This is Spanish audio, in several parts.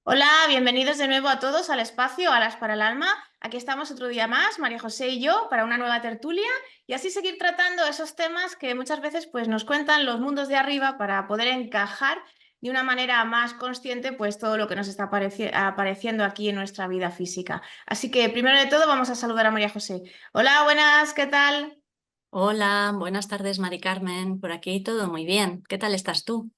Hola, bienvenidos de nuevo a todos al espacio Alas para el Alma. Aquí estamos otro día más, María José y yo, para una nueva tertulia y así seguir tratando esos temas que muchas veces pues, nos cuentan los mundos de arriba para poder encajar de una manera más consciente pues, todo lo que nos está apareciendo aquí en nuestra vida física. Así que primero de todo vamos a saludar a María José. Hola, buenas, ¿qué tal? Hola, buenas tardes, Mari Carmen. Por aquí todo muy bien. ¿Qué tal estás tú?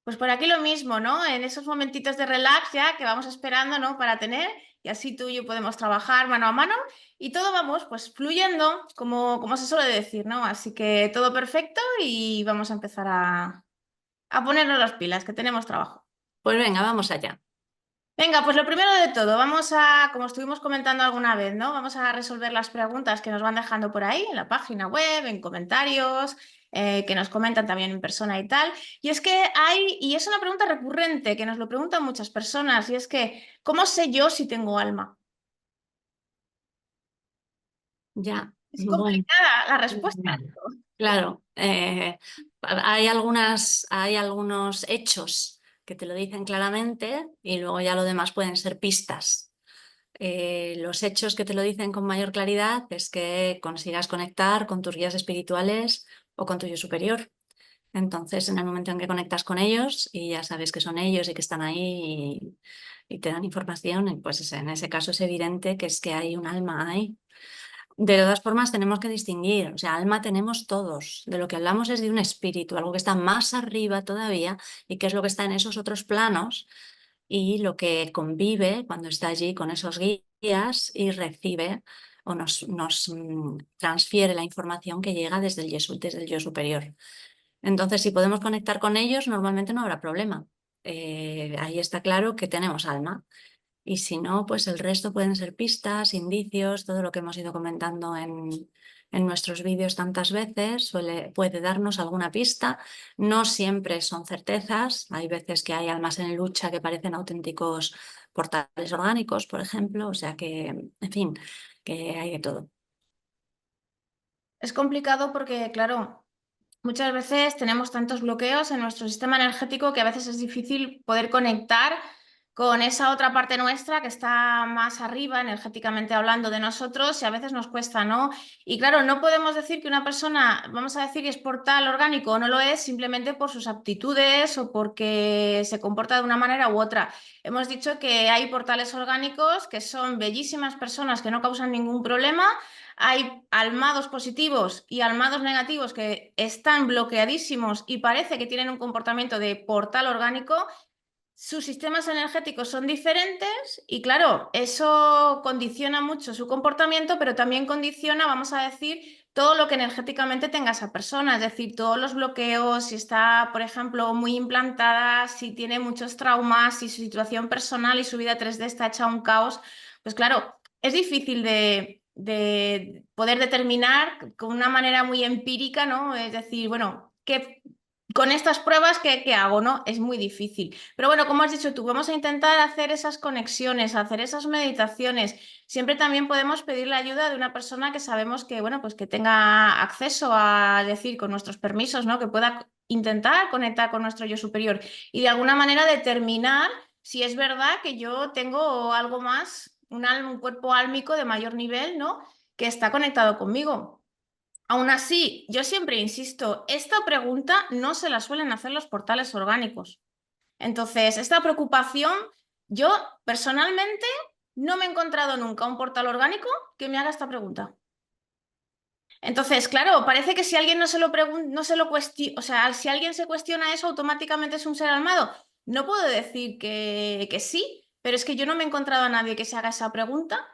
Pues por aquí lo mismo, ¿no? En esos momentitos de relax ya que vamos esperando, ¿no? Para tener y así tú y yo podemos trabajar mano a mano y todo vamos pues fluyendo como se suele decir, ¿no? Así que todo perfecto y vamos a empezar a ponernos las pilas, que tenemos trabajo. Pues venga, vamos allá. Venga, pues lo primero de todo, vamos a, como estuvimos comentando alguna vez, ¿no? Vamos a resolver las preguntas que nos van dejando por ahí en la página web, en comentarios, que nos comentan también en persona y tal. Y es que hay, y es una pregunta recurrente que nos lo preguntan muchas personas, y es que, ¿cómo sé yo si tengo alma? Ya, Es bueno, complicada la respuesta. vale. Claro, hay algunos hechos que te lo dicen claramente y luego ya lo demás pueden ser pistas. Los hechos que te lo dicen con mayor claridad es que consigas conectar con tus guías espirituales o con tu yo superior. Entonces, en el momento en que conectas con ellos y ya sabes que son ellos y que están ahí y te dan información, pues en ese caso es evidente que es que hay un alma ahí. De todas formas, tenemos que distinguir, o sea, alma tenemos todos. De lo que hablamos es de un espíritu, algo que está más arriba todavía y que es lo que está en esos otros planos y lo que convive cuando está allí con esos guías y recibe o nos transfiere la información que llega desde el yo superior. Entonces, si podemos conectar con ellos, normalmente no habrá problema. Ahí está claro que tenemos alma. Y si no, pues el resto pueden ser pistas, indicios, todo lo que hemos ido comentando en nuestros vídeos tantas veces, puede darnos alguna pista. No siempre son certezas. Hay veces que hay almas en lucha que parecen auténticos portales orgánicos, por ejemplo. O sea que, en fin, que hay de todo. Es complicado porque, claro, muchas veces tenemos tantos bloqueos en nuestro sistema energético que a veces es difícil poder conectar con esa otra parte nuestra que está más arriba, energéticamente hablando de nosotros, y a veces nos cuesta, ¿no? Y claro, no podemos decir que una persona, vamos a decir, que es portal orgánico o no lo es simplemente por sus aptitudes o porque se comporta de una manera u otra. Hemos dicho que hay portales orgánicos que son bellísimas personas que no causan ningún problema. Hay almados positivos y almados negativos que están bloqueadísimos y parece que tienen un comportamiento de portal orgánico. Sus sistemas energéticos son diferentes y claro, eso condiciona mucho su comportamiento, pero también condiciona, vamos a decir, todo lo que energéticamente tenga esa persona, es decir, todos los bloqueos, si está, por ejemplo, muy implantada, si tiene muchos traumas, si su situación personal y su vida 3D está hecha un caos, pues claro, es difícil de poder determinar con una manera muy empírica, ¿no? Es decir, bueno, con estas pruebas, ¿qué hago, no? Es muy difícil. Pero bueno, como has dicho tú, vamos a intentar hacer esas conexiones, hacer esas meditaciones. Siempre también podemos pedir la ayuda de una persona que sabemos que, bueno, pues que tenga acceso a decir con nuestros permisos, ¿no? Que pueda intentar conectar con nuestro yo superior y de alguna manera determinar si es verdad que yo tengo algo más, un cuerpo álmico de mayor nivel, ¿no? Que está conectado conmigo. Aún así, yo siempre insisto, esta pregunta no se la suelen hacer los portales orgánicos. Entonces, esta preocupación, yo personalmente no me he encontrado nunca un portal orgánico que me haga esta pregunta. Entonces, claro, parece que si alguien no se lo pregunta, no se lo cuestiona, o sea, si alguien se cuestiona eso, automáticamente es un ser almado. No puedo decir que sí, pero es que yo no me he encontrado a nadie que se haga esa pregunta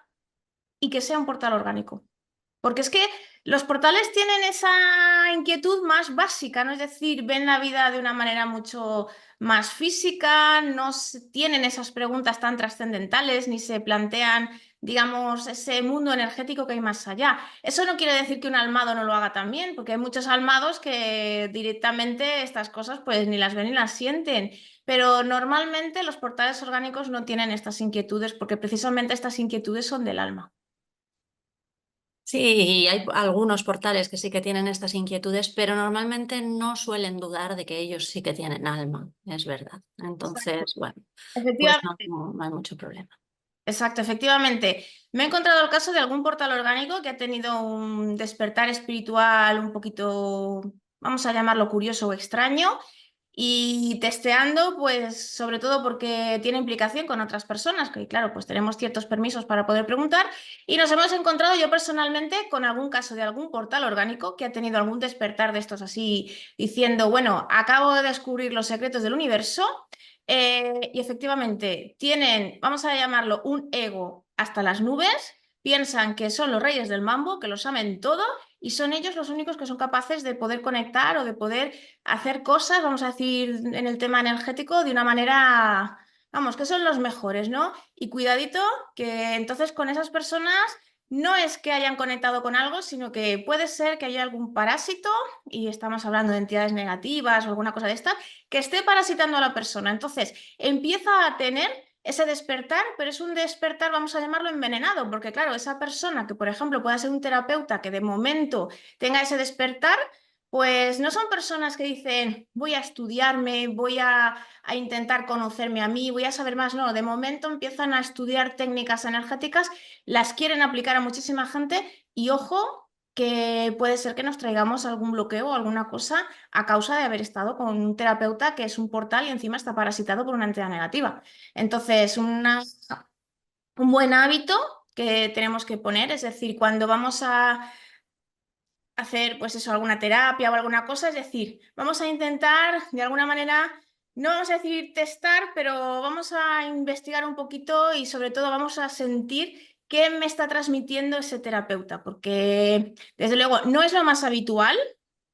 y que sea un portal orgánico. Porque es que los portales tienen esa inquietud más básica, ¿no? Es decir, ven la vida de una manera mucho más física, tienen esas preguntas tan trascendentales, ni se plantean, digamos, ese mundo energético que hay más allá. Eso no quiere decir que un almado no lo haga también, porque hay muchos almados que directamente estas cosas pues ni las ven ni las sienten. Pero normalmente los portales orgánicos no tienen estas inquietudes, porque precisamente estas inquietudes son del alma. Sí, y hay algunos portales que sí que tienen estas inquietudes, pero normalmente no suelen dudar de que ellos sí que tienen alma, es verdad. Exacto. Entonces, bueno, pues no, Efectivamente. no hay mucho problema. Exacto, efectivamente. Me he encontrado el caso de algún portal orgánico que ha tenido un despertar espiritual un poquito, vamos a llamarlo curioso o extraño, y testeando, pues sobre todo porque tiene implicación con otras personas, que claro, pues tenemos ciertos permisos para poder preguntar, y nos hemos encontrado yo personalmente con algún caso de algún portal orgánico que ha tenido algún despertar de estos así, diciendo, bueno, acabo de descubrir los secretos del universo. Y efectivamente, tienen, vamos a llamarlo, un ego hasta las nubes, piensan que son los reyes del mambo, que lo saben todo y son ellos los únicos que son capaces de poder conectar o de poder hacer cosas, vamos a decir, en el tema energético de una manera, vamos, que son los mejores, ¿no? Y cuidadito, que entonces con esas personas no es que hayan conectado con algo, sino que puede ser que haya algún parásito, y estamos hablando de entidades negativas o alguna cosa de esta que esté parasitando a la persona. Entonces, empieza a tener ese despertar, pero es un despertar, vamos a llamarlo envenenado, porque claro, esa persona que, por ejemplo, pueda ser un terapeuta que de momento tenga ese despertar, pues no son personas que dicen, voy a estudiarme, voy a intentar conocerme a mí, voy a saber más. No, de momento empiezan a estudiar técnicas energéticas, las quieren aplicar a muchísima gente y ojo, que puede ser que nos traigamos algún bloqueo o alguna cosa a causa de haber estado con un terapeuta que es un portal y encima está parasitado por una entidad negativa. Entonces, un buen hábito que tenemos que poner, es decir, cuando vamos a hacer, pues eso, alguna terapia o alguna cosa, es decir, vamos a intentar de alguna manera, no vamos a decir testar, pero vamos a investigar un poquito y sobre todo vamos a sentir qué me está transmitiendo ese terapeuta, porque desde luego no es lo más habitual.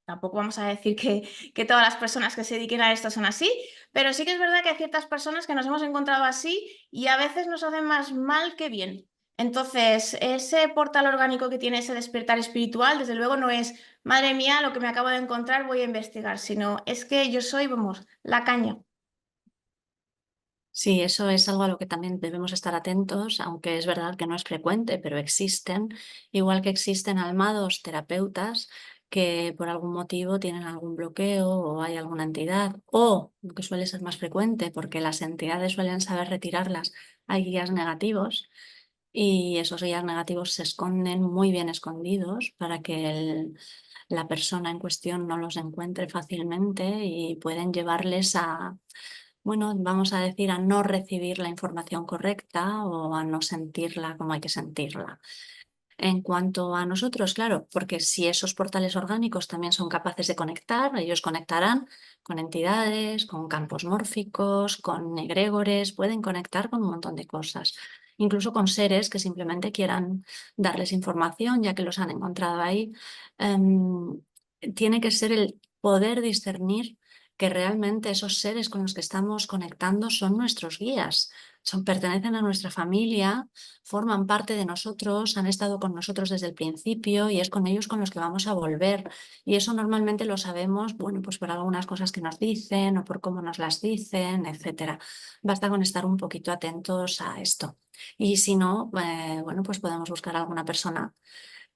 Tampoco vamos a decir que todas las personas que se dediquen a esto son así, pero sí que es verdad que hay ciertas personas que nos hemos encontrado así y a veces nos hacen más mal que bien. Entonces, ese portal orgánico que tiene ese despertar espiritual, desde luego no es, madre mía, lo que me acabo de encontrar, voy a investigar, sino es que yo soy, vamos, la caña. Sí, eso es algo a lo que también debemos estar atentos, aunque es verdad que no es frecuente, pero existen, igual que existen almados terapeutas que por algún motivo tienen algún bloqueo o hay alguna entidad, o lo que suele ser más frecuente, porque las entidades suelen saber retirarlas, hay guías negativos y esos guías negativos se esconden muy bien escondidos para que la persona en cuestión no los encuentre fácilmente y pueden llevarles a, bueno, vamos a decir, a no recibir la información correcta o a no sentirla como hay que sentirla. En cuanto a nosotros, claro, porque si esos portales orgánicos también son capaces de conectar, ellos conectarán con entidades, con campos mórficos, con egregores, pueden conectar con un montón de cosas, incluso con seres que simplemente quieran darles información, ya que los han encontrado ahí. Em, Tiene que ser el poder discernir que realmente esos seres con los que estamos conectando son nuestros guías, pertenecen a nuestra familia, forman parte de nosotros, han estado con nosotros desde el principio y es con ellos con los que vamos a volver. Y eso normalmente lo sabemos, bueno, pues por algunas cosas que nos dicen o por cómo nos las dicen, etcétera. Basta con estar un poquito atentos a esto. Y si no, bueno, pues podemos buscar a alguna persona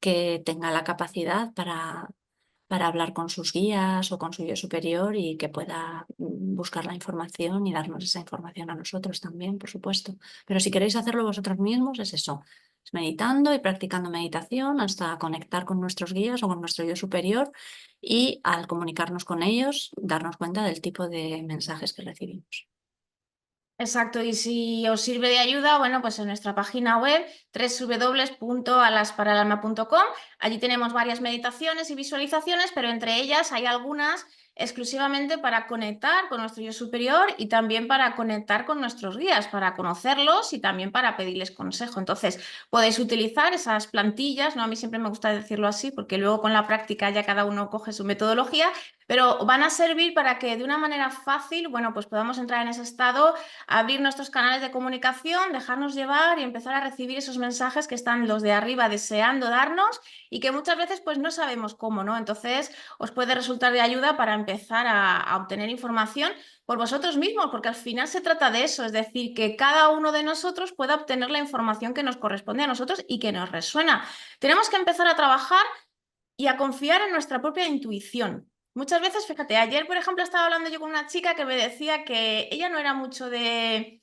que tenga la capacidad para hablar con sus guías o con su yo superior y que pueda buscar la información y darnos esa información a nosotros también, por supuesto. Pero si queréis hacerlo vosotros mismos, es eso, es meditando y practicando meditación hasta conectar con nuestros guías o con nuestro yo superior y al comunicarnos con ellos, darnos cuenta del tipo de mensajes que recibimos. Exacto, y si os sirve de ayuda, bueno, pues en nuestra página web www.alasparalalma.com, allí tenemos varias meditaciones y visualizaciones, pero entre ellas hay algunas exclusivamente para conectar con nuestro yo superior y también para conectar con nuestros guías, para conocerlos y también para pedirles consejo. Entonces, podéis utilizar esas plantillas, ¿no? A mí siempre me gusta decirlo así, porque luego con la práctica ya cada uno coge su metodología, pero van a servir para que de una manera fácil, bueno, pues podamos entrar en ese estado, abrir nuestros canales de comunicación, dejarnos llevar y empezar a recibir esos mensajes que están los de arriba deseando darnos y que muchas veces pues no sabemos cómo, ¿no? Entonces os puede resultar de ayuda para empezar a obtener información por vosotros mismos, porque al final se trata de eso, es decir, que cada uno de nosotros pueda obtener la información que nos corresponde a nosotros y que nos resuena. Tenemos que empezar a trabajar y a confiar en nuestra propia intuición. Muchas veces, fíjate, ayer, por ejemplo, estaba hablando yo con una chica que me decía que ella no era mucho de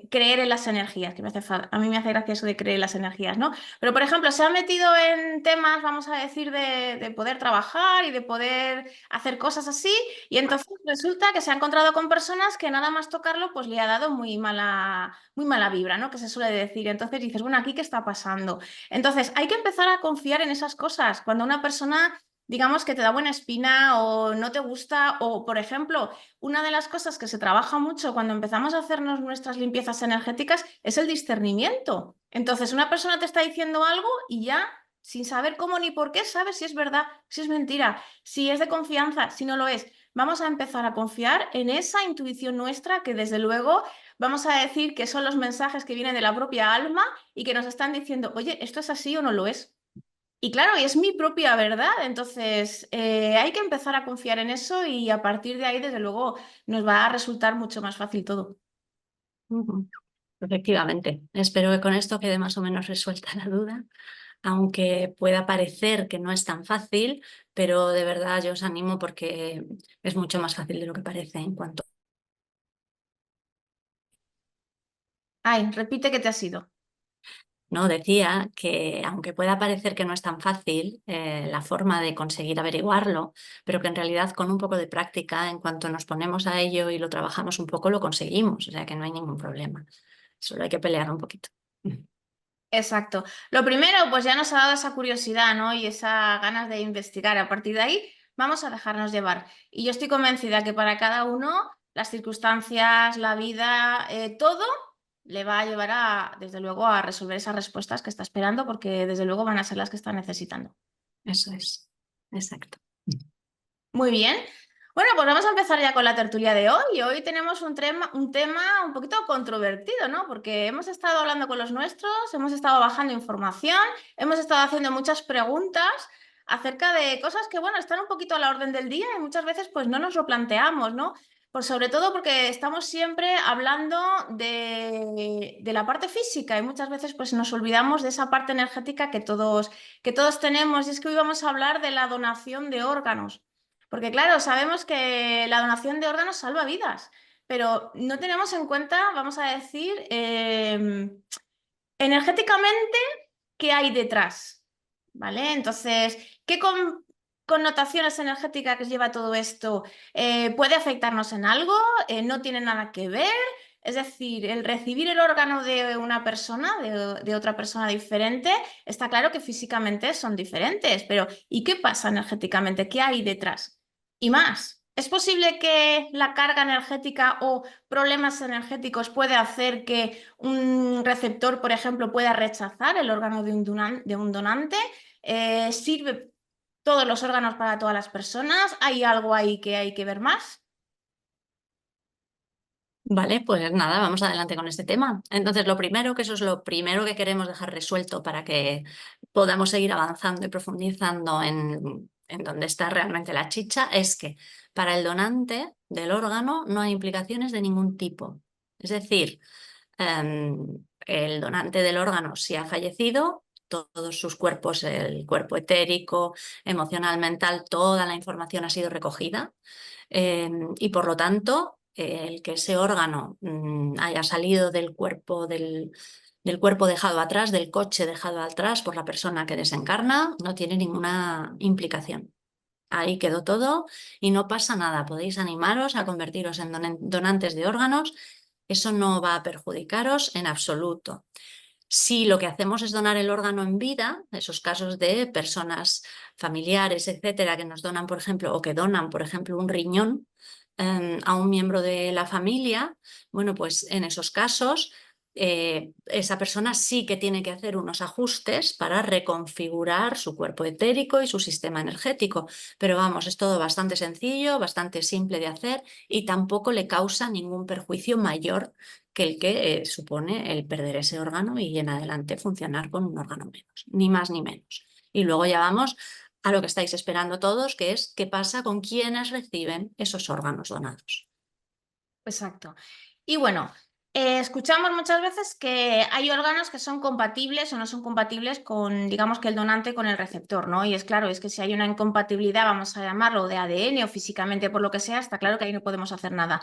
creer en las energías, que a mí me hace gracia eso de creer en las energías, ¿no? Pero, por ejemplo, se ha metido en temas, vamos a decir, de poder trabajar y de poder hacer cosas así, y entonces resulta que se ha encontrado con personas que nada más tocarlo, pues le ha dado muy mala vibra, ¿no? Que se suele decir. Entonces dices, bueno, ¿aquí qué está pasando? Entonces, hay que empezar a confiar en esas cosas. Cuando una persona, digamos, que te da buena espina o no te gusta, o, por ejemplo, una de las cosas que se trabaja mucho cuando empezamos a hacernos nuestras limpiezas energéticas es el discernimiento. Entonces, una persona te está diciendo algo y ya, sin saber cómo ni por qué, sabes si es verdad, si es mentira, si es de confianza, si no lo es. Vamos a empezar a confiar en esa intuición nuestra que, desde luego, vamos a decir que son los mensajes que vienen de la propia alma y que nos están diciendo, oye, ¿esto es así o no lo es? Y claro, y es mi propia verdad, entonces hay que empezar a confiar en eso y a partir de ahí, desde luego, nos va a resultar mucho más fácil todo. Ujú. Efectivamente, espero que con esto quede más o menos resuelta la duda, aunque pueda parecer que no es tan fácil, pero de verdad yo os animo porque es mucho más fácil de lo que parece en cuanto... Ay, repite que te has ido. No, decía que aunque pueda parecer que no es tan fácil la forma de conseguir averiguarlo, pero que en realidad con un poco de práctica, en cuanto nos ponemos a ello y lo trabajamos un poco, lo conseguimos, o sea que no hay ningún problema. Solo hay que pelear un poquito. Exacto. Lo primero, pues ya nos ha dado esa curiosidad, ¿no? Y esa ganas de investigar. A partir de ahí, vamos a dejarnos llevar. Y yo estoy convencida que para cada uno, las circunstancias, la vida, todo le va a llevar a, desde luego, a resolver esas respuestas que está esperando, porque desde luego van a ser las que está necesitando. Eso es, exacto. Muy bien. Bueno, pues vamos a empezar ya con la tertulia de hoy. Y hoy tenemos un tema un poquito controvertido, ¿no? Porque hemos estado hablando con los nuestros, hemos estado bajando información, hemos estado haciendo muchas preguntas acerca de cosas que, bueno, están un poquito a la orden del día y muchas veces pues no nos lo planteamos, ¿no? Pues sobre todo porque estamos siempre hablando de la parte física y muchas veces pues nos olvidamos de esa parte energética que todos tenemos. Y es que hoy vamos a hablar de la donación de órganos. Porque claro, sabemos que la donación de órganos salva vidas, pero no tenemos en cuenta, vamos a decir, energéticamente, qué hay detrás, ¿vale? Entonces, connotaciones energéticas lleva todo esto? ¿Puede afectarnos en algo? ¿No tiene nada que ver? Es decir, el recibir el órgano de una persona, de otra persona diferente, está claro que físicamente son diferentes, pero ¿y qué pasa energéticamente? ¿Qué hay detrás? Y más, ¿es posible que la carga energética o problemas energéticos puede hacer que un receptor, por ejemplo, pueda rechazar el órgano de un donante? ¿Sirve todos los órganos para todas las personas? ¿Hay algo ahí que hay que ver más? Vale, pues nada, vamos adelante con este tema. Entonces, lo primero, que eso es lo primero que queremos dejar resuelto para que podamos seguir avanzando y profundizando en donde está realmente la chicha, es que para el donante del órgano no hay implicaciones de ningún tipo. Es decir, el donante del órgano, si ha fallecido, todos sus cuerpos, el cuerpo etérico, emocional, mental, toda la información ha sido recogida y por lo tanto el que ese órgano haya salido del cuerpo dejado atrás, del coche dejado atrás por la persona que desencarna, no tiene ninguna implicación. Ahí quedó todo y no pasa nada. Podéis animaros a convertiros en donantes de órganos. Eso no va a perjudicaros en absoluto. Si lo que hacemos es donar el órgano en vida, esos casos de personas familiares, etcétera, que nos donan, por ejemplo, o que donan, por ejemplo, un riñón a un miembro de la familia, bueno, pues en esos casos esa persona sí que tiene que hacer unos ajustes para reconfigurar su cuerpo etérico y su sistema energético. Pero vamos, es todo bastante sencillo, bastante simple de hacer y tampoco le causa ningún perjuicio mayor que el que supone el perder ese órgano y en adelante funcionar con un órgano menos, ni más ni menos. Y luego ya vamos a lo que estáis esperando todos, que es qué pasa con quienes reciben esos órganos donados. Exacto. Y bueno, escuchamos muchas veces que hay órganos que son compatibles o no son compatibles con, digamos que el donante con el receptor, ¿no? Y es claro, es que si hay una incompatibilidad, vamos a llamarlo de ADN o físicamente por lo que sea, está claro que ahí no podemos hacer nada.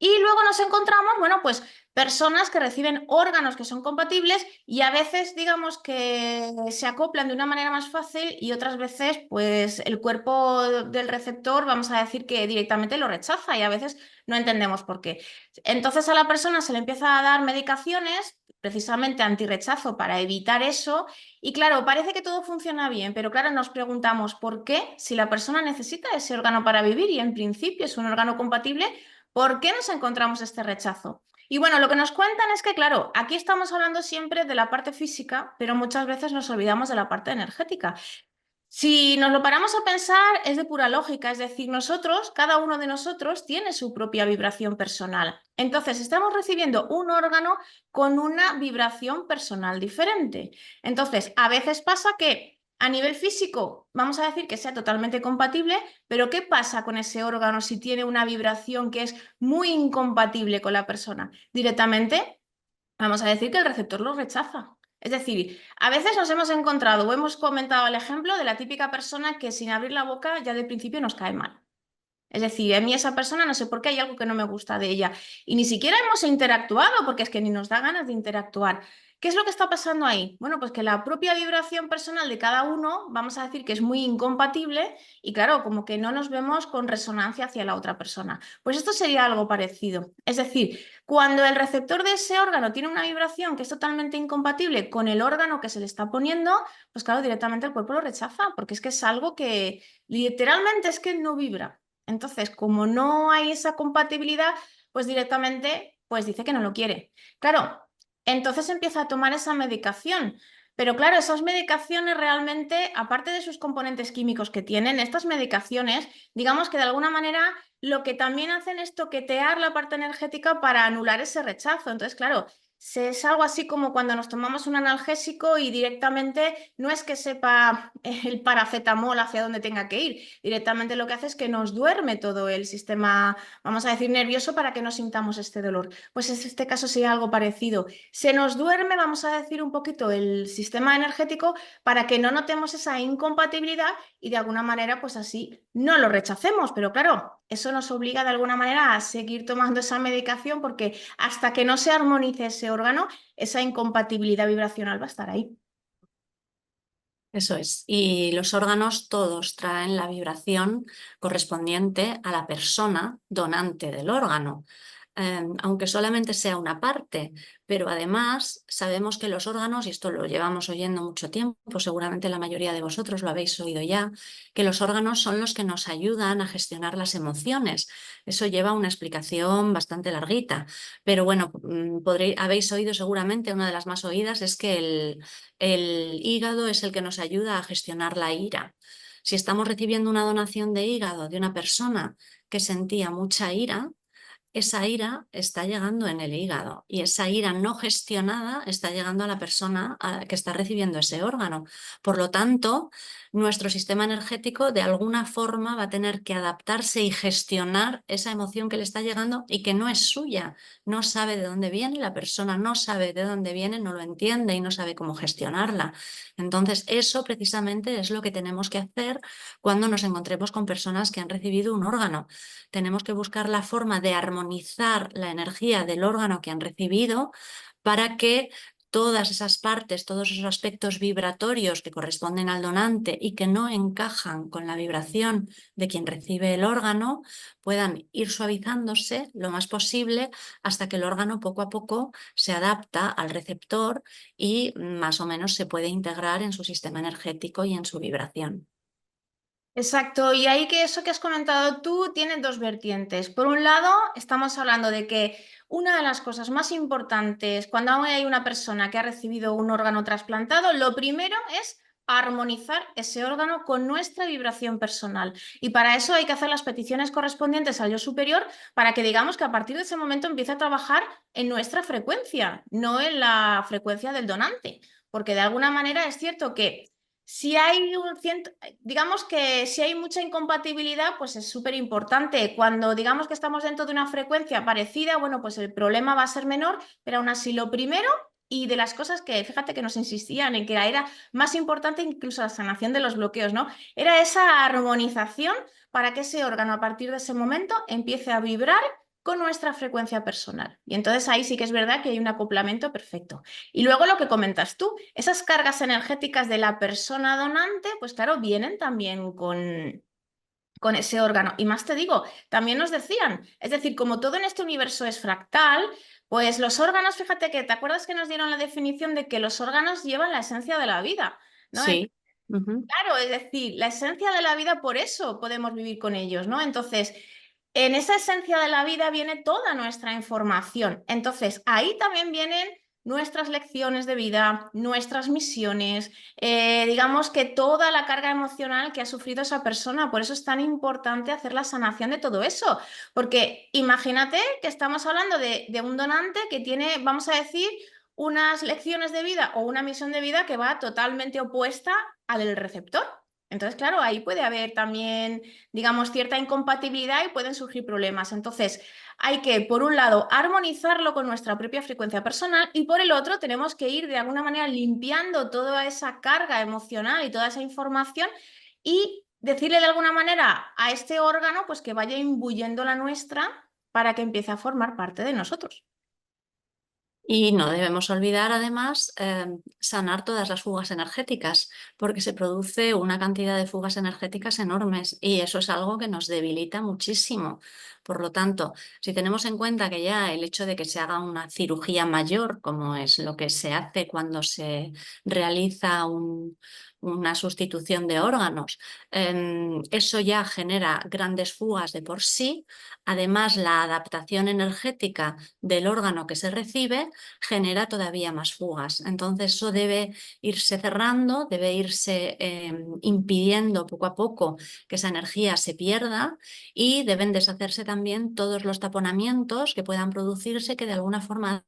Y luego nos encontramos, bueno, pues personas que reciben órganos que son compatibles y a veces, digamos, que se acoplan de una manera más fácil y otras veces, pues el cuerpo del receptor, vamos a decir que directamente lo rechaza y a veces no entendemos por qué. Entonces a la persona se le empieza a dar medicaciones, precisamente antirrechazo, para evitar eso. Y claro, parece que todo funciona bien, pero claro, nos preguntamos por qué, si la persona necesita ese órgano para vivir y en principio es un órgano compatible, ¿por qué nos encontramos este rechazo? Y bueno, lo que nos cuentan es que, claro, aquí estamos hablando siempre de la parte física, pero muchas veces nos olvidamos de la parte energética. Si nos lo paramos a pensar, es de pura lógica, es decir, nosotros, cada uno de nosotros tiene su propia vibración personal. Entonces, estamos recibiendo un órgano con una vibración personal diferente. Entonces, a veces pasa que a nivel físico, vamos a decir que sea totalmente compatible, pero ¿qué pasa con ese órgano si tiene una vibración que es muy incompatible con la persona? Directamente vamos a decir que el receptor lo rechaza. Es decir, a veces nos hemos encontrado o hemos comentado el ejemplo de la típica persona que sin abrir la boca ya de principio nos cae mal. Es decir, a mí esa persona no sé por qué hay algo que no me gusta de ella. Y ni siquiera hemos interactuado, porque es que ni nos da ganas de interactuar. ¿Qué es lo que está pasando ahí? Bueno, pues que la propia vibración personal de cada uno, vamos a decir que es muy incompatible y claro, como que no nos vemos con resonancia hacia la otra persona. Pues esto sería algo parecido. Es decir, cuando el receptor de ese órgano tiene una vibración que es totalmente incompatible con el órgano que se le está poniendo, pues claro, directamente el cuerpo lo rechaza, porque es que es algo que literalmente es que no vibra. Entonces, como no hay esa compatibilidad, pues directamente pues dice que no lo quiere. Claro, entonces empieza a tomar esa medicación. Pero claro, esas medicaciones realmente, aparte de sus componentes químicos que tienen, estas medicaciones, digamos que de alguna manera lo que también hacen es toquetear la parte energética para anular ese rechazo. Entonces, claro, es algo así como cuando nos tomamos un analgésico y directamente no es que sepa el paracetamol hacia dónde tenga que ir, directamente lo que hace es que nos duerme todo el sistema, vamos a decir, nervioso para que no sintamos este dolor. Pues en este caso sería algo parecido. Se nos duerme, vamos a decir, un poquito el sistema energético para que no notemos esa incompatibilidad y de alguna manera, pues así no lo rechacemos. Pero claro, eso nos obliga de alguna manera a seguir tomando esa medicación porque hasta que no se armonice ese órgano, esa incompatibilidad vibracional va a estar ahí. Eso es. Y los órganos todos traen la vibración correspondiente a la persona donante del órgano. Aunque solamente sea una parte, pero además sabemos que los órganos, y esto lo llevamos oyendo mucho tiempo, seguramente la mayoría de vosotros lo habéis oído ya, que los órganos son los que nos ayudan a gestionar las emociones. Eso lleva una explicación bastante larguita, pero bueno, habéis oído seguramente, una de las más oídas es que el hígado es el que nos ayuda a gestionar la ira. Si estamos recibiendo una donación de hígado de una persona que sentía mucha ira, esa ira está llegando en el hígado y esa ira no gestionada está llegando a la persona que está recibiendo ese órgano. Por lo tanto, nuestro sistema energético de alguna forma va a tener que adaptarse y gestionar esa emoción que le está llegando y que no es suya. No sabe de dónde viene, la persona no sabe de dónde viene, no lo entiende y no sabe cómo gestionarla. Entonces, eso precisamente es lo que tenemos que hacer cuando nos encontremos con personas que han recibido un órgano. Tenemos que buscar la forma de armonizar la energía del órgano que han recibido para que todas esas partes, todos esos aspectos vibratorios que corresponden al donante y que no encajan con la vibración de quien recibe el órgano, puedan ir suavizándose lo más posible hasta que el órgano poco a poco se adapta al receptor y más o menos se puede integrar en su sistema energético y en su vibración. Exacto, y ahí que eso que has comentado tú tiene dos vertientes. Por un lado, estamos hablando de que una de las cosas más importantes cuando hay una persona que ha recibido un órgano trasplantado, lo primero es armonizar ese órgano con nuestra vibración personal. Y para eso hay que hacer las peticiones correspondientes al yo superior para que digamos que a partir de ese momento empiece a trabajar en nuestra frecuencia, no en la frecuencia del donante. Porque de alguna manera es cierto que si hay digamos que si hay mucha incompatibilidad, pues es súper importante. Cuando digamos que estamos dentro de una frecuencia parecida, bueno, pues el problema va a ser menor, pero aún así lo primero y de las cosas que, fíjate que nos insistían en que era más importante incluso la sanación de los bloqueos, ¿no? Era esa armonización para que ese órgano a partir de ese momento empiece a vibrar con nuestra frecuencia personal. Y entonces ahí sí que es verdad que hay un acoplamiento perfecto. Y luego lo que comentas tú, esas cargas energéticas de la persona donante, pues claro, vienen también con ese órgano. Y más te digo, también nos decían, es decir, como todo en este universo es fractal, pues los órganos, fíjate que, ¿te acuerdas que nos dieron la definición de que los órganos llevan la esencia de la vida? ¿No? Sí. Ujú. Claro, es decir, la esencia de la vida, por eso podemos vivir con ellos, ¿no? Entonces, en esa esencia de la vida viene toda nuestra información. Entonces, ahí también vienen nuestras lecciones de vida, nuestras misiones, digamos que toda la carga emocional que ha sufrido esa persona. Por eso es tan importante hacer la sanación de todo eso. Porque imagínate que estamos hablando de un donante que tiene, vamos a decir, unas lecciones de vida o una misión de vida que va totalmente opuesta a la del receptor. Entonces, claro, ahí puede haber también, digamos, cierta incompatibilidad y pueden surgir problemas. Entonces, hay que, por un lado, armonizarlo con nuestra propia frecuencia personal y por el otro, tenemos que ir de alguna manera limpiando toda esa carga emocional y toda esa información y decirle de alguna manera a este órgano, pues que vaya imbuyendo la nuestra para que empiece a formar parte de nosotros. Y no debemos olvidar, además, sanar todas las fugas energéticas, porque se produce una cantidad de fugas energéticas enormes y eso es algo que nos debilita muchísimo. Por lo tanto, si tenemos en cuenta que ya el hecho de que se haga una cirugía mayor, como es lo que se hace cuando se realiza una sustitución de órganos, eso ya genera grandes fugas de por sí. Además, la adaptación energética del órgano que se recibe genera todavía más fugas. Entonces eso debe irse cerrando, debe irse impidiendo poco a poco que esa energía se pierda y deben deshacerse también todos los taponamientos que puedan producirse que de alguna forma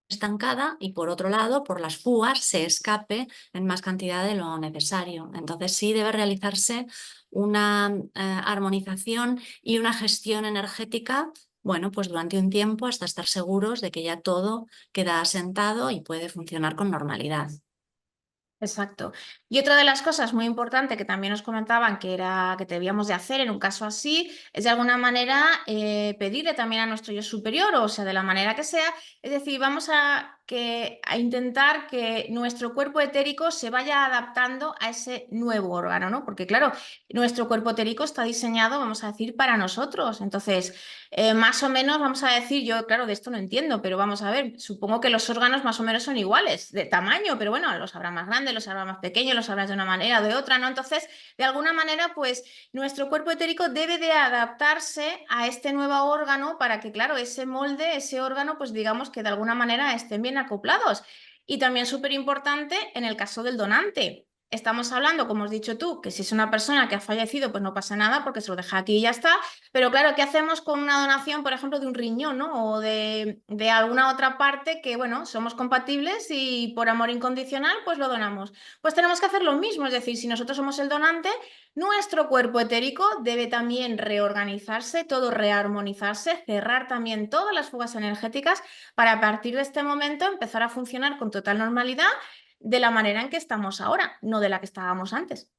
estancada y por otro lado por las fugas se escape en más cantidad de lo necesario. Entonces sí debe realizarse una armonización y una gestión energética, bueno, pues durante un tiempo hasta estar seguros de que ya todo queda asentado y puede funcionar con normalidad. Exacto. Y otra de las cosas muy importantes que también nos comentaban que era que debíamos de hacer en un caso así es de alguna manera pedirle también a nuestro yo superior, o sea, de la manera que sea, es decir, vamos a intentar que nuestro cuerpo etérico se vaya adaptando a ese nuevo órgano, ¿no? Porque claro, nuestro cuerpo etérico está diseñado, vamos a decir, para nosotros. Entonces, más o menos, vamos a decir, yo claro, de esto no entiendo, pero vamos a ver, supongo que los órganos más o menos son iguales de tamaño, pero bueno, los habrá más grandes, los habrá más pequeños, los habrá de una manera o de otra, ¿no? Entonces, de alguna manera, pues nuestro cuerpo etérico debe de adaptarse a este nuevo órgano para que, claro, ese molde, ese órgano, pues digamos que de alguna manera estén bien acoplados. Y también súper importante en el caso del donante. Estamos hablando, como has dicho tú, que si es una persona que ha fallecido, pues no pasa nada porque se lo deja aquí y ya está. Pero claro, ¿qué hacemos con una donación, por ejemplo, de un riñón, ¿no? O de alguna otra parte que, bueno, somos compatibles y por amor incondicional, pues lo donamos. Pues tenemos que hacer lo mismo, es decir, si nosotros somos el donante, nuestro cuerpo etérico debe también reorganizarse, todo rearmonizarse, cerrar también todas las fugas energéticas para a partir de este momento empezar a funcionar con total normalidad de la manera en que estamos ahora, no de la que estábamos antes.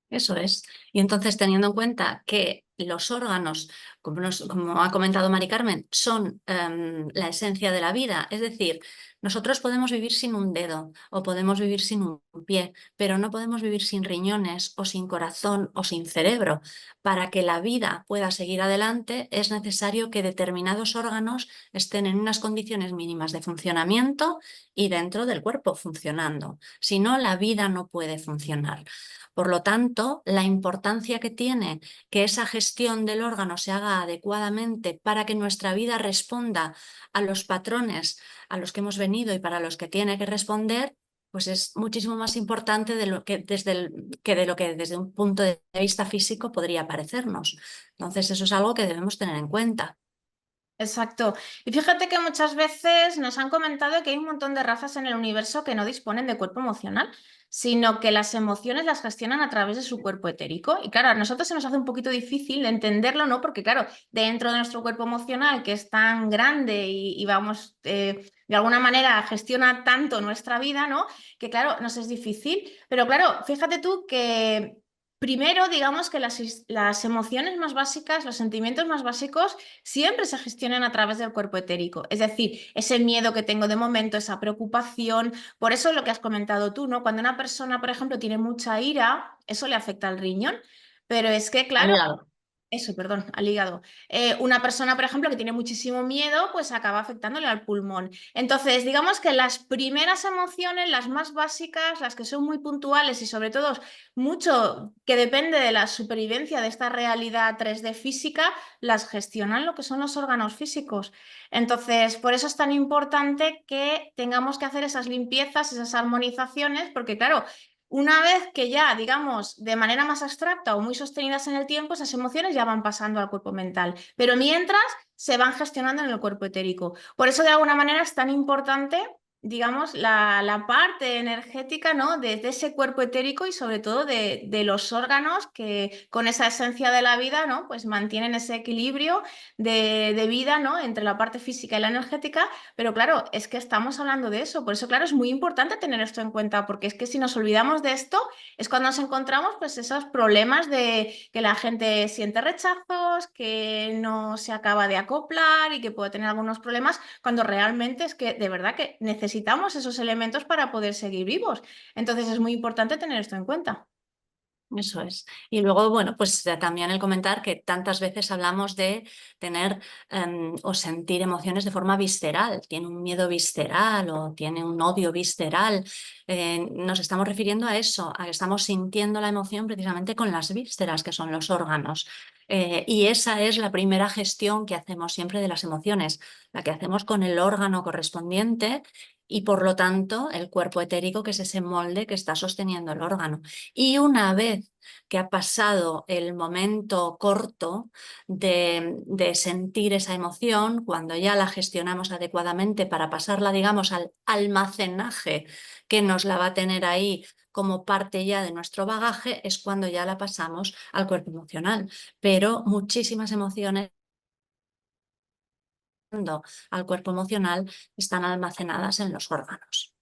Eso es. Y entonces, teniendo en cuenta que los órganos, como ha comentado Mari Carmen, son la esencia de la vida, es decir, Nosotros podemos vivir sin un dedo o podemos vivir sin un pie, pero no podemos vivir sin riñones o sin corazón o sin cerebro. Para que la vida pueda seguir adelante es necesario que determinados órganos estén en unas condiciones mínimas de funcionamiento y dentro del cuerpo funcionando. Si no, la vida no puede funcionar. Por lo tanto, la importancia que tiene que esa gestión del órgano se haga adecuadamente para que nuestra vida responda a los patrones a los que hemos venido y para los que tiene que responder, pues es muchísimo más importante de lo que de lo que desde un punto de vista físico podría parecernos. Entonces, eso es algo que debemos tener en cuenta. Exacto. Y fíjate que muchas veces nos han comentado que hay un montón de razas en el universo que no disponen de cuerpo emocional, sino que las emociones las gestionan a través de su cuerpo etérico. Y claro, a nosotros se nos hace un poquito difícil de entenderlo, ¿no? Porque claro, dentro de nuestro cuerpo emocional, que es tan grande y vamos, de alguna manera gestiona tanto nuestra vida, ¿no? Que claro, nos es difícil. Pero claro, fíjate tú que... Primero, digamos que las emociones más básicas, los sentimientos más básicos, siempre se gestionan a través del cuerpo etérico. Es decir, ese miedo que tengo de momento, esa preocupación. Por eso es lo que has comentado tú, ¿no? Cuando una persona, por ejemplo, tiene mucha ira, eso le afecta al riñón. Pero es que, Al claro, hígado. eso, perdón, al hígado. Una persona, por ejemplo, que tiene muchísimo miedo, pues acaba afectándole al pulmón. Entonces, digamos que las primeras emociones, las más básicas, las que son muy puntuales y sobre todo mucho que depende de la supervivencia de esta realidad 3D física, las gestionan lo que son los órganos físicos. Entonces, por eso es tan importante que tengamos que hacer esas limpiezas, esas armonizaciones, porque claro, una vez que ya, digamos, de manera más abstracta o muy sostenidas en el tiempo, esas emociones ya van pasando al cuerpo mental, pero mientras se van gestionando en el cuerpo etérico. Por eso, de alguna manera, es tan importante, digamos, la parte energética, ¿no? De ese cuerpo etérico y sobre todo de los órganos que con esa esencia de la vida, ¿no? Pues mantienen ese equilibrio de vida, ¿no? Entre la parte física y la energética, pero claro, es que estamos hablando de eso, por eso, claro, es muy importante tener esto en cuenta, porque es que si nos olvidamos de esto, es cuando nos encontramos pues esos problemas de que la gente siente rechazos, que no se acaba de acoplar y que puede tener algunos problemas, cuando realmente es que de verdad que necesitamos esos elementos para poder seguir vivos. Entonces es muy importante tener esto en cuenta. Eso es. Y luego, bueno, pues también el comentar que tantas veces hablamos de tener o sentir emociones de forma visceral. Tiene un miedo visceral o tiene un odio visceral. Nos estamos refiriendo a eso, a que estamos sintiendo la emoción precisamente con las vísceras, que son los órganos. Y esa es la primera gestión que hacemos siempre de las emociones, la que hacemos con el órgano correspondiente y por lo tanto el cuerpo etérico, que es ese molde que está sosteniendo el órgano. Y una vez que ha pasado el momento corto de sentir esa emoción, cuando ya la gestionamos adecuadamente para pasarla, digamos, al almacenaje que nos la va a tener ahí como parte ya de nuestro bagaje, es cuando ya la pasamos al cuerpo emocional. Pero muchísimas emociones al cuerpo emocional están almacenadas en los órganos.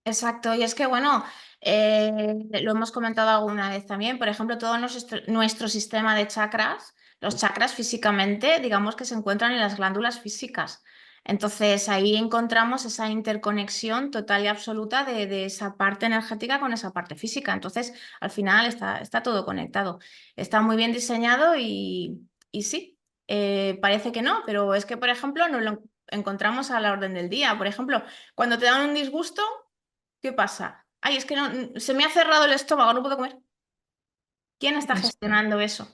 Exacto, y es que bueno, lo hemos comentado alguna vez también, por ejemplo, todo nuestro sistema de chakras, los chakras físicamente, digamos que se encuentran en las glándulas físicas. Entonces ahí encontramos esa interconexión total y absoluta de esa parte energética con esa parte física. Entonces al final está todo conectado. Está muy bien diseñado y sí, parece que no, pero es que, por ejemplo, no lo encontramos a la orden del día. Por ejemplo, cuando te dan un disgusto, ¿qué pasa? Ay, es que no, se me ha cerrado el estómago, no puedo comer. ¿Quién está gestionando eso?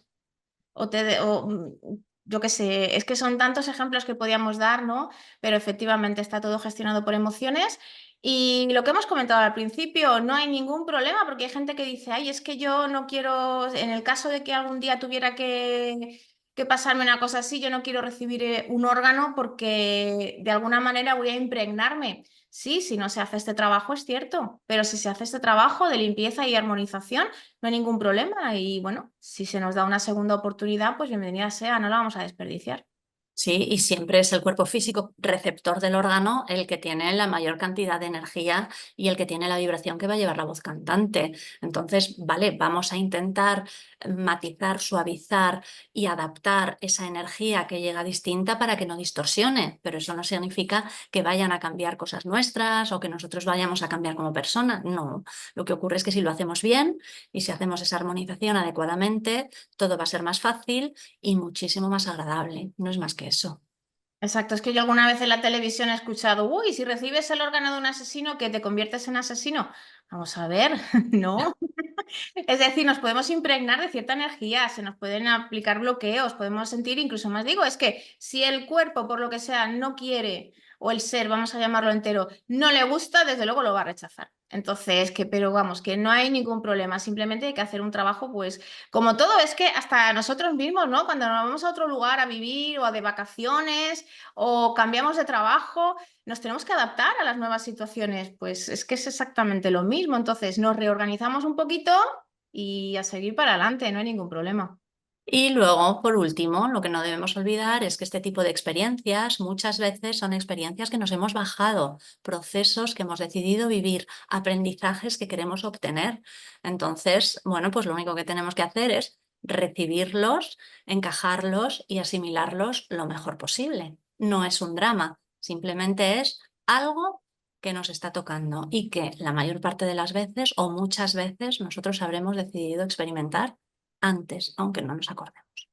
Yo qué sé, es que son tantos ejemplos que podíamos dar, ¿no? Pero efectivamente está todo gestionado por emociones. Y lo que hemos comentado al principio, no hay ningún problema porque hay gente que dice, ay, es que yo no quiero, en el caso de que algún día tuviera que pasarme una cosa así, yo no quiero recibir un órgano porque de alguna manera voy a impregnarme. Sí, si no se hace este trabajo es cierto, pero si se hace este trabajo de limpieza y armonización, no hay ningún problema y bueno, si se nos da una segunda oportunidad, pues bienvenida sea, no la vamos a desperdiciar. Sí, y siempre es el cuerpo físico receptor del órgano el que tiene la mayor cantidad de energía y el que tiene la vibración que va a llevar la voz cantante. Entonces, vale, vamos a intentar matizar, suavizar y adaptar esa energía que llega distinta para que no distorsione, pero eso no significa que vayan a cambiar cosas nuestras o que nosotros vayamos a cambiar como persona. No, lo que ocurre es que si lo hacemos bien y si hacemos esa armonización adecuadamente, todo va a ser más fácil y muchísimo más agradable. No es más que eso. Exacto, es que yo alguna vez en la televisión he escuchado, uy, si recibes el órgano de un asesino, que te conviertes en asesino. Vamos a ver, no. Es decir, nos podemos impregnar de cierta energía, se nos pueden aplicar bloqueos, podemos sentir incluso más. Digo, es que si el cuerpo, por lo que sea, no quiere, o el ser, vamos a llamarlo entero, no le gusta, desde luego lo va a rechazar. Entonces, pero vamos, que no hay ningún problema, simplemente hay que hacer un trabajo, pues, como todo, es que hasta nosotros mismos, ¿no? Cuando nos vamos a otro lugar a vivir o a de vacaciones o cambiamos de trabajo, nos tenemos que adaptar a las nuevas situaciones. Pues es que es exactamente lo mismo. Entonces, nos reorganizamos un poquito y a seguir para adelante, no hay ningún problema. Y luego, por último, lo que no debemos olvidar es que este tipo de experiencias muchas veces son experiencias que nos hemos bajado, procesos que hemos decidido vivir, aprendizajes que queremos obtener. Entonces, bueno, pues lo único que tenemos que hacer es recibirlos, encajarlos y asimilarlos lo mejor posible. No es un drama, simplemente es algo que nos está tocando y que la mayor parte de las veces o muchas veces nosotros habremos decidido experimentar antes, aunque no nos acordemos.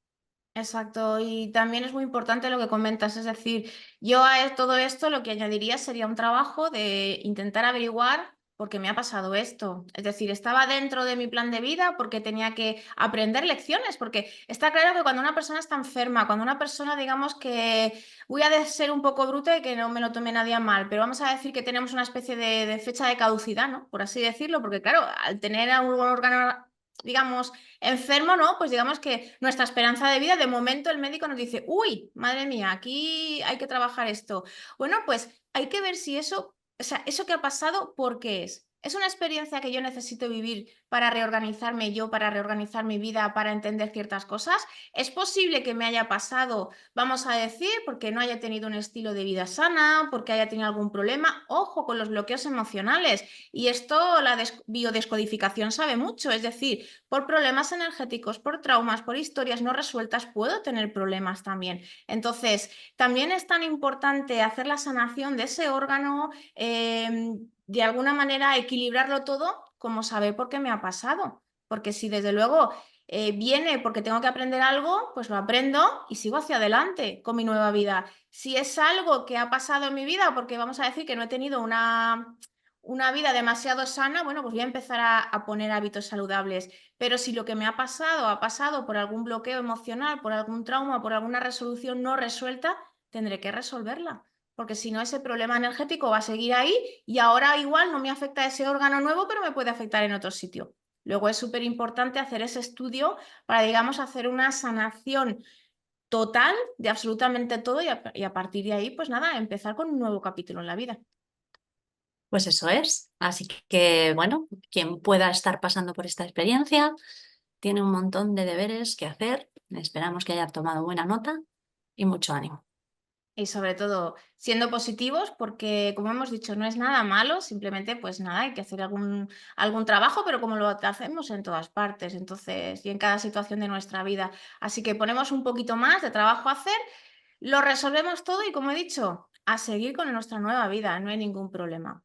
Exacto, y también es muy importante lo que comentas, es decir, yo a todo esto lo que añadiría sería un trabajo de intentar averiguar por qué me ha pasado esto. Es decir, estaba dentro de mi plan de vida porque tenía que aprender lecciones, porque está claro que cuando una persona está enferma, cuando una persona, digamos que voy a ser un poco bruta y que no me lo tome nadie a mal, pero vamos a decir que tenemos una especie de fecha de caducidad, ¿no? Por así decirlo, porque claro, al tener a un órgano, digamos, enfermo, ¿no? Pues digamos que nuestra esperanza de vida, de momento el médico nos dice, uy, madre mía, aquí hay que trabajar esto. Bueno, pues hay que ver si eso, o sea, eso que ha pasado, ¿por qué es? ¿Es una experiencia que yo necesito vivir para reorganizarme yo, para reorganizar mi vida, para entender ciertas cosas? ¿Es posible que me haya pasado, vamos a decir, porque no haya tenido un estilo de vida sana, porque haya tenido algún problema? Ojo con los bloqueos emocionales. Y esto la biodescodificación sabe mucho, es decir, por problemas energéticos, por traumas, por historias no resueltas, puedo tener problemas también. Entonces, también es tan importante hacer la sanación de ese órgano, de alguna manera equilibrarlo todo, como saber por qué me ha pasado. Porque si desde luego viene porque tengo que aprender algo, pues lo aprendo y sigo hacia adelante con mi nueva vida. Si es algo que ha pasado en mi vida, porque vamos a decir que no he tenido una vida demasiado sana, bueno, pues voy a empezar a poner hábitos saludables. Pero si lo que me ha pasado por algún bloqueo emocional, por algún trauma, por alguna resolución no resuelta, tendré que resolverla. Porque si no, ese problema energético va a seguir ahí y ahora igual no me afecta ese órgano nuevo, pero me puede afectar en otro sitio. Luego es súper importante hacer ese estudio para, digamos, hacer una sanación total de absolutamente todo y a partir de ahí, pues nada, empezar con un nuevo capítulo en la vida. Pues eso es. Así que, bueno, quien pueda estar pasando por esta experiencia tiene un montón de deberes que hacer. Esperamos que haya tomado buena nota y mucho ánimo. Y sobre todo siendo positivos, porque como hemos dicho, no es nada malo, simplemente pues nada, hay que hacer algún trabajo, pero como lo hacemos en todas partes, entonces, y en cada situación de nuestra vida. Así que ponemos un poquito más de trabajo a hacer, lo resolvemos todo y como he dicho, a seguir con nuestra nueva vida, no hay ningún problema.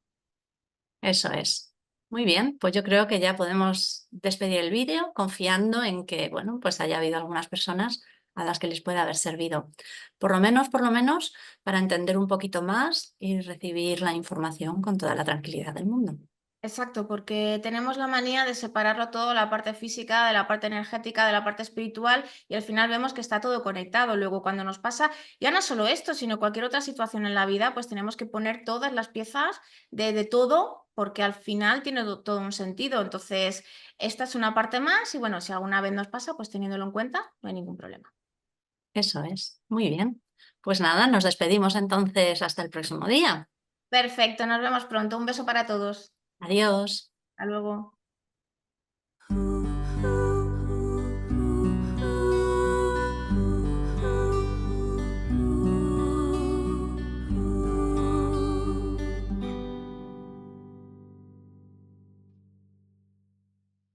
Eso es. Muy bien, pues yo creo que ya podemos despedir el vídeo confiando en que, bueno, pues haya habido algunas personas a las que les pueda haber servido. Por lo menos, para entender un poquito más y recibir la información con toda la tranquilidad del mundo. Exacto, porque tenemos la manía de separarlo todo, la parte física de la parte energética, de la parte espiritual, y al final vemos que está todo conectado. Luego, cuando nos pasa, ya no solo esto, sino cualquier otra situación en la vida, pues tenemos que poner todas las piezas de todo, porque al final tiene todo un sentido. Entonces, esta es una parte más, y bueno, si alguna vez nos pasa, pues teniéndolo en cuenta, no hay ningún problema. Eso es. Muy bien. Pues nada, nos despedimos entonces hasta el próximo día. Perfecto, nos vemos pronto. Un beso para todos. Adiós. Hasta luego.